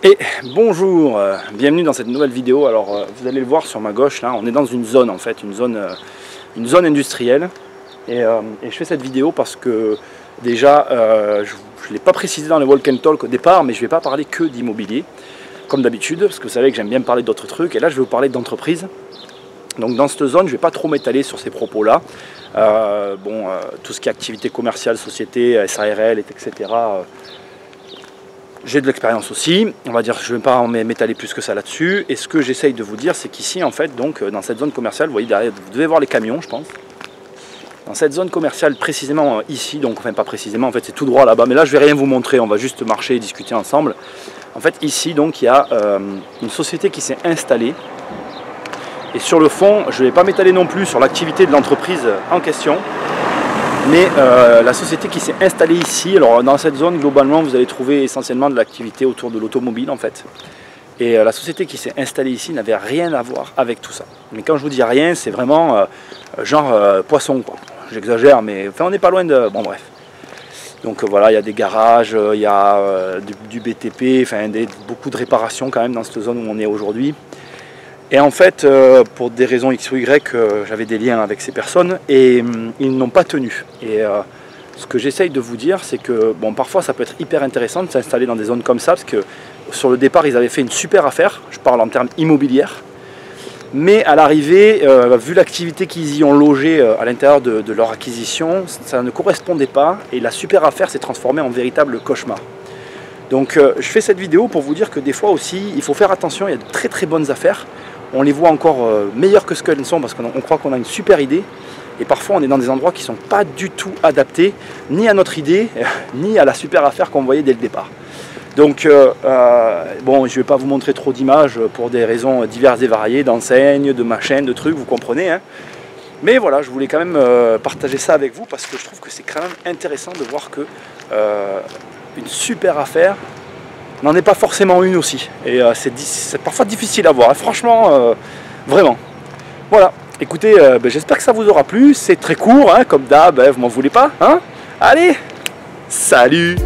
Et bonjour, bienvenue dans cette nouvelle vidéo. Alors vous allez le voir sur ma gauche là, on est dans une zone en fait, une zone industrielle. Et je fais cette vidéo parce que déjà, je ne l'ai pas précisé dans le Walk and Talk au départ, mais je ne vais pas parler que d'immobilier, comme d'habitude, parce que vous savez que j'aime bien parler d'autres trucs, et là je vais vous parler d'entreprise. Donc dans cette zone, je ne vais pas trop m'étaler sur ces propos-là. Tout ce qui est activité commerciale, société, SARL, etc. J'ai de l'expérience aussi, on va dire, je ne vais pas m'étaler plus que ça là-dessus. Et ce que j'essaye de vous dire, c'est qu'ici, en fait, donc, dans cette zone commerciale, vous voyez derrière, vous devez voir les camions, je pense. Dans cette zone commerciale, précisément ici, donc, enfin pas précisément, en fait, c'est tout droit là-bas. Mais là, je ne vais rien vous montrer, on va juste marcher et discuter ensemble. En fait, ici, donc, il y a une société qui s'est installée. Et sur le fond, je ne vais pas m'étaler non plus sur l'activité de l'entreprise en question. Mais la société qui s'est installée ici, alors dans cette zone, globalement, vous allez trouver essentiellement de l'activité autour de l'automobile en fait. Et la société qui s'est installée ici n'avait rien à voir avec tout ça. Mais quand je vous dis rien, c'est vraiment poisson, quoi. J'exagère, mais enfin, on n'est pas loin de... Bon bref. Donc voilà, il y a des garages, il y a du BTP, enfin beaucoup de réparations quand même dans cette zone où on est aujourd'hui. Et en fait, pour des raisons X ou Y, j'avais des liens avec ces personnes et ils n'ont pas tenu. Et ce que j'essaye de vous dire, c'est que bon, parfois ça peut être hyper intéressant de s'installer dans des zones comme ça, parce que sur le départ, ils avaient fait une super affaire, je parle en termes immobilières, mais à l'arrivée, vu l'activité qu'ils y ont logée à l'intérieur de leur acquisition, ça ne correspondait pas et la super affaire s'est transformée en véritable cauchemar. Donc je fais cette vidéo pour vous dire que des fois aussi, il faut faire attention, il y a de très très bonnes affaires. On les voit encore meilleures que ce qu'elles sont parce qu'on croit qu'on a une super idée. Et parfois on est dans des endroits qui ne sont pas du tout adaptés ni à notre idée, ni à la super affaire qu'on voyait dès le départ. Donc bon, je ne vais pas vous montrer trop d'images pour des raisons diverses et variées, d'enseignes, de machines, de trucs, vous comprenez, hein. Mais voilà, je voulais quand même partager ça avec vous parce que je trouve que c'est quand même intéressant de voir que une super affaire n'en est pas forcément une aussi. Et c'est parfois difficile à voir, hein. Franchement, vraiment. Voilà, écoutez, j'espère que ça vous aura plu. C'est très court, hein, comme d'hab, vous m'en voulez pas, hein. Allez, salut!